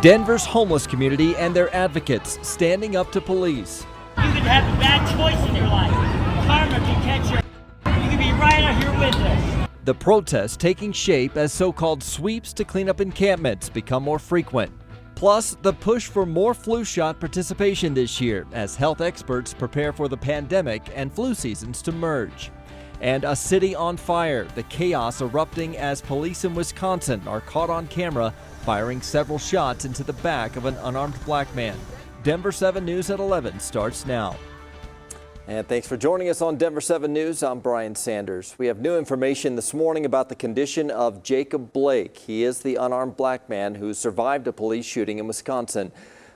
Denver's homeless community and their advocates standing up to police. You could have a bad choice in your life. Karma can catch you. You could be right out here with us. The protests taking shape as so-called sweeps to clean up encampments become more frequent. Plus, the push for more flu shot participation this year as health experts prepare for the pandemic and flu seasons to merge. And a city on fire, the chaos erupting as police in Wisconsin are caught on camera firing several shots into the back of an unarmed black man. Denver7 News at 11 starts now. And thanks for joining us on Denver7 News. I'm Brian Sanders. We have new information this morning about the condition of Jacob Blake. He is the unarmed black man who survived a police shooting in Wisconsin.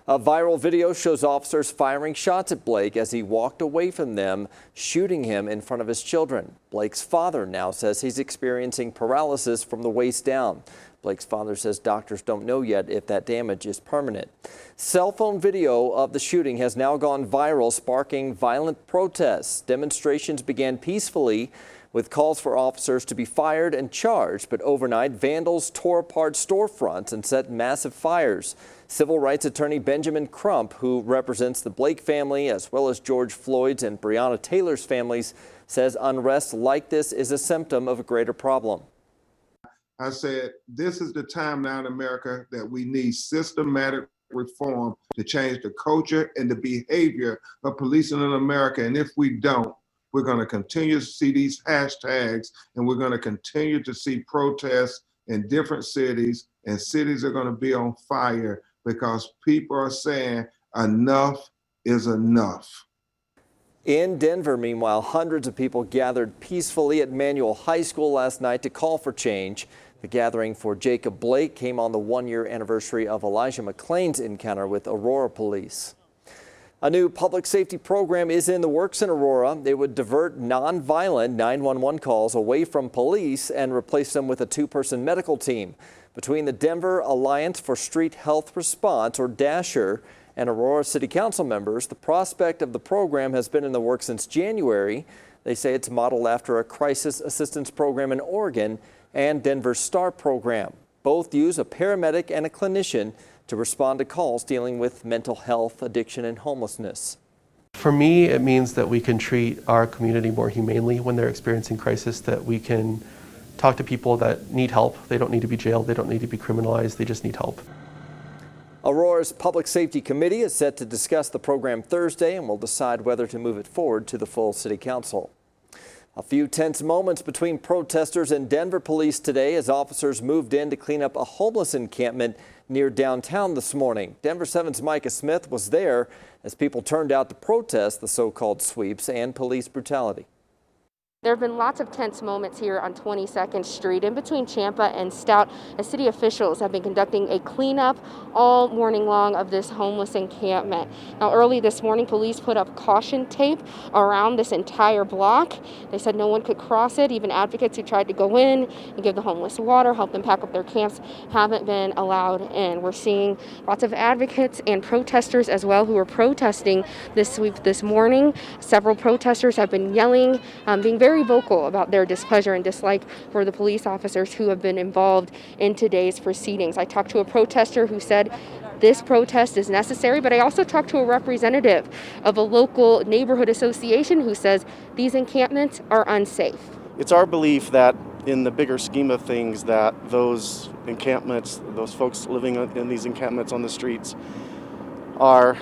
A viral video shows officers firing shots at Blake as he walked away from them, shooting him in front of his children. Blake's father now says he's experiencing paralysis from the waist down. Blake's father says doctors don't know yet if that damage is permanent. Cell phone video of the shooting has now gone viral, sparking violent protests. Demonstrations began peacefully with calls for officers to be fired and charged, but overnight vandals tore apart storefronts and set massive fires. Civil rights attorney Benjamin Crump, who represents the Blake family as well as George Floyd's and Breonna Taylor's families, says unrest like this is a symptom of a greater problem. I said, this is the time now in America that we need systematic reform to change the culture and the behavior of policing in America. And if we don't, we're going to continue to see these hashtags, and we're going to continue to see protests in different cities, and cities are going to be on fire because people are saying enough is enough. In Denver, meanwhile, hundreds of people gathered peacefully at Manual High School last night to call for change. The gathering for Jacob Blake came on the one-year anniversary of Elijah McClain's encounter with Aurora police. A new public safety program is in the works in Aurora. It would divert nonviolent 911 calls away from police and replace them with a two-person medical team. Between the Denver Alliance for Street Health Response, or DASHER, and Aurora City Council members, the prospect of the program has been in the works since January. They say it's modeled after a crisis assistance program in Oregon and Denver's STAR program. Both use a paramedic and a clinician to respond to calls dealing with mental health, addiction, and homelessness. For me, it means that we can treat our community more humanely when they're experiencing crisis, that we can talk to people that need help. They don't need to be jailed, they don't need to be criminalized, they just need help. Aurora's Public Safety Committee is set to discuss the program Thursday and will decide whether to move it forward to the full City Council. A few tense moments between protesters and Denver police today as officers moved in to clean up a homeless encampment near downtown this morning. Denver7's Micah Smith was there as people turned out to protest the so-called sweeps and police brutality. There have been lots of tense moments here on 22nd Street in between Champa and Stout as city officials have been conducting a cleanup all morning long of this homeless encampment. Now, early this morning, police put up caution tape around this entire block. They said no one could cross it. Even advocates who tried to go in and give the homeless water, help them pack up their camps, haven't been allowed in. We're seeing lots of advocates and protesters as well who are protesting this sweep this morning. Several protesters have been yelling, being very vocal about their displeasure and dislike for the police officers who have been involved in today's proceedings. I talked to a protester who said this protest is necessary, but I also talked to a representative of a local neighborhood association who says these encampments are unsafe. It's our belief that in the bigger scheme of things that those encampments, those folks living in these encampments on the streets are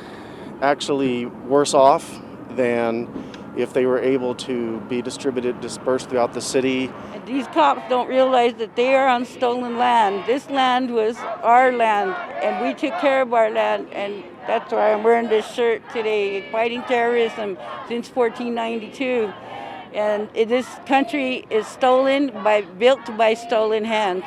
actually worse off than if they were able to be dispersed throughout the city. These cops don't realize that they are on stolen land. This land was our land, and we took care of our land, and that's why I'm wearing this shirt today, fighting terrorism since 1492. And this country is built by stolen hands.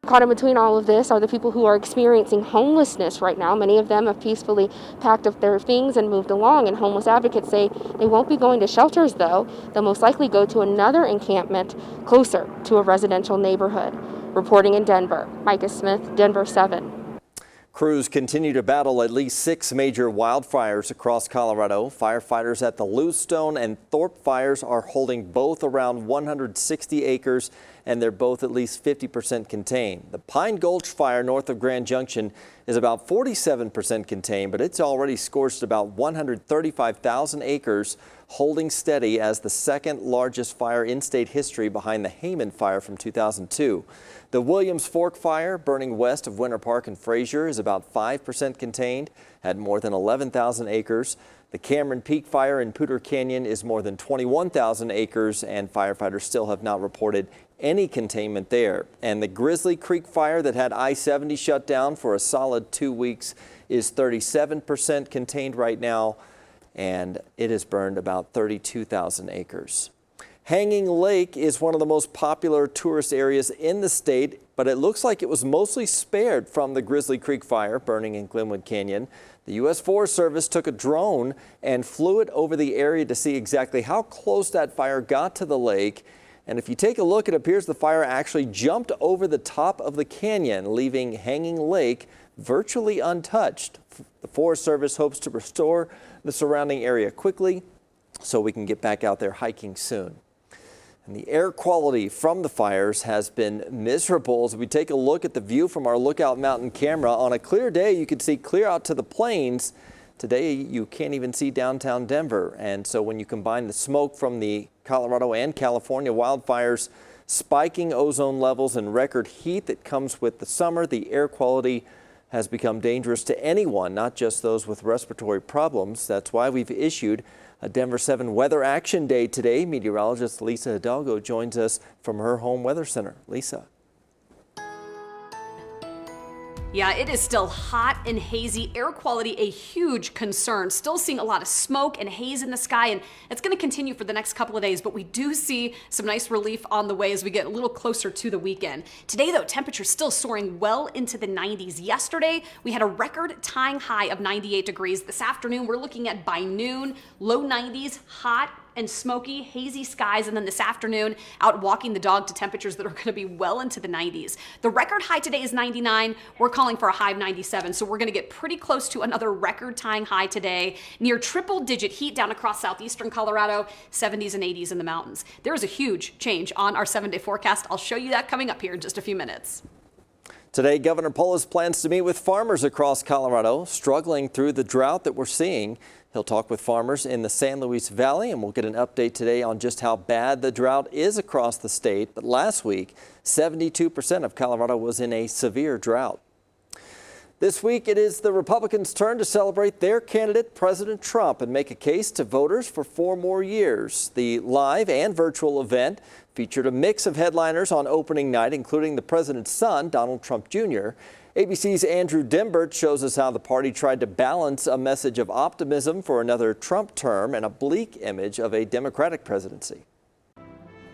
Caught in between all of this are the people who are experiencing homelessness right now. Many of them have peacefully packed up their things and moved along, and homeless advocates say they won't be going to shelters, though. They'll most likely go to another encampment closer to a residential neighborhood. Reporting in Denver, Micah Smith, Denver7. Crews continue to battle at least 6 major wildfires across Colorado. Firefighters at the Bluestone and Thorpe fires are holding both around 160 acres and they're both at least 50% contained. The Pine Gulch fire north of Grand Junction is about 47% contained, but it's already scorched about 135,000 acres, holding steady as the second largest fire in state history behind the Hayman fire from 2002. The Williams Fork fire, burning west of Winter Park and Fraser, is about 5% contained at more than 11,000 acres. The Cameron Peak fire in Poudre Canyon is more than 21,000 acres, and firefighters still have not reported any containment there. And the Grizzly Creek fire that had I-70 shut down for a solid 2 weeks is 37% contained right now, and it has burned about 32,000 acres. Hanging Lake is one of the most popular tourist areas in the state, but it looks like it was mostly spared from the Grizzly Creek fire burning in Glenwood Canyon. The U.S. Forest Service took a drone and flew it over the area to see exactly how close that fire got to the lake. And if you take a look, it appears the fire actually jumped over the top of the canyon, leaving Hanging Lake virtually untouched. The Forest Service hopes to restore the surrounding area quickly so we can get back out there hiking soon. And the air quality from the fires has been miserable. As we take a look at the view from our Lookout Mountain camera, on a clear day, you can see clear out to the plains. Today, you can't even see downtown Denver. And so when you combine the smoke from the Colorado and California wildfires, spiking ozone levels and record heat that comes with the summer, the air quality has become dangerous to anyone, not just those with respiratory problems. That's why we've issued a Denver7 Weather Action Day today. Meteorologist Lisa Hidalgo joins us from her home weather center. Lisa. Yeah, it is still hot and hazy. Air quality a huge concern. Still seeing a lot of smoke and haze in the sky, and it's going to continue for the next couple of days, but we do see some nice relief on the way as we get a little closer to the weekend. Today, though, temperatures still soaring well into the 90s. Yesterday, we had a record-tying high of 98 degrees. This afternoon, we're looking at by noon, low 90s, hot and smoky, hazy skies, and then this afternoon out walking the dog to temperatures that are going to be well into the 90s. The record high today is 99. We're calling for a high of 97, so we're going to get pretty close to another record-tying high today, near triple-digit heat down across southeastern Colorado, 70s and 80s in the mountains. There is a huge change on our 7-day forecast. I'll show you that coming up here in just a few minutes. Today, Governor Polis plans to meet with farmers across Colorado struggling through the drought that we're seeing. He'll talk with farmers in the San Luis Valley, and we'll get an update today on just how bad the drought is across the state. But last week, 72% of Colorado was in a severe drought. This week, it is the Republicans' turn to celebrate their candidate, President Trump, and make a case to voters for 4 more years. The live and virtual event featured a mix of headliners on opening night, including the president's son, Donald Trump Jr. ABC's Andrew Dimbert shows us how the party tried to balance a message of optimism for another Trump term and a bleak image of a Democratic presidency.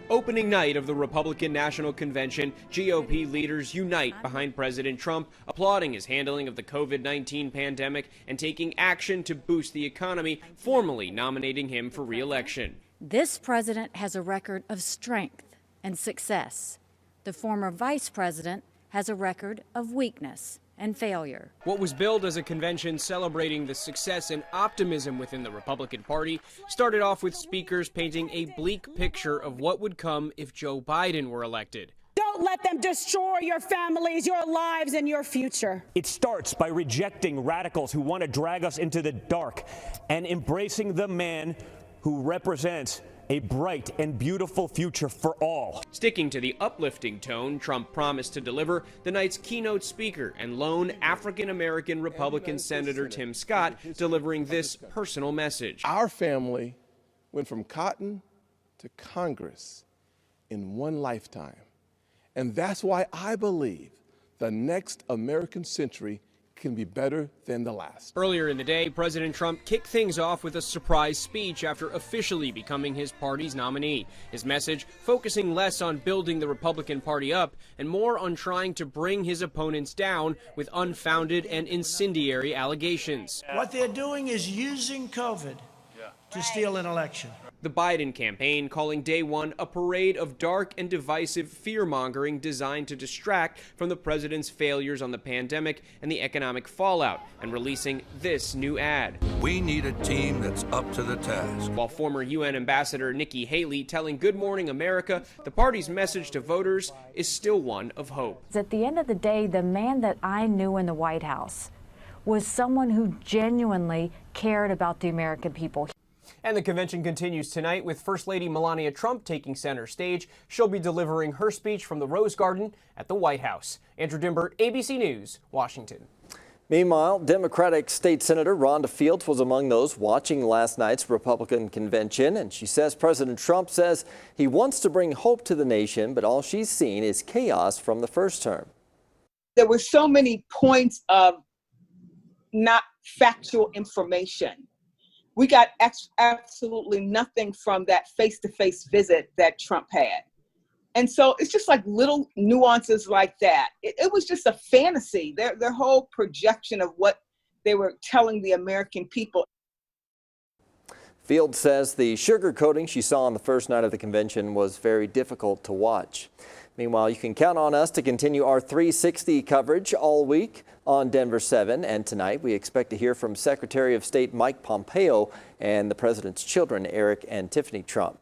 Opening night of the Republican National Convention, GOP leaders unite behind President Trump, applauding his handling of the COVID-19 pandemic and taking action to boost the economy, formally nominating him for re-election. This president has a record of strength and success. The former vice president has a record of weakness and failure. What was billed as a convention celebrating the success and optimism within the Republican Party started off with speakers painting a bleak picture of what would come if Joe Biden were elected. Don't let them destroy your families, your lives, and your future. It starts by rejecting radicals who want to drag us into the dark and embracing the man who represents a bright and beautiful future for all. Sticking to the uplifting tone Trump promised to deliver, the night's keynote speaker and lone African-American Republican Senator Tim Scott delivering this personal message. Our family went from cotton to Congress in one lifetime. And that's why I believe the next American century can be better than the last. Earlier in the day, President Trump kicked things off with a surprise speech after officially becoming his party's nominee. His message focusing less on building the Republican Party up and more on trying to bring his opponents down with unfounded and incendiary allegations. What they're doing is using COVID to steal an election. The Biden campaign calling day one a parade of dark and divisive fear-mongering designed to distract from the president's failures on the pandemic and the economic fallout, and releasing this new ad. We need a team that's up to the task. While former UN Ambassador Nikki Haley telling Good Morning America the party's message to voters is still one of hope. At the end of the day, the man that I knew in the White House was someone who genuinely cared about the American people. And the convention continues tonight with First Lady Melania Trump taking center stage. She'll be delivering her speech from the Rose Garden at the White House. Andrew Dimbert, ABC News, Washington. Meanwhile, Democratic State Senator Rhonda Fields was among those watching last night's Republican convention, and she says President Trump says he wants to bring hope to the nation, but all she's seen is chaos from the first term. There were so many points of not factual information. We got absolutely nothing from that face-to-face visit that Trump had. And so it's just like little nuances like that. It was just a fantasy, their whole projection of what they were telling the American people. Fields says the sugarcoating she saw on the first night of the convention was very difficult to watch. Meanwhile, you can count on us to continue our 360 coverage all week on Denver7. And tonight we expect to hear from Secretary of State Mike Pompeo and the president's children, Eric and Tiffany Trump.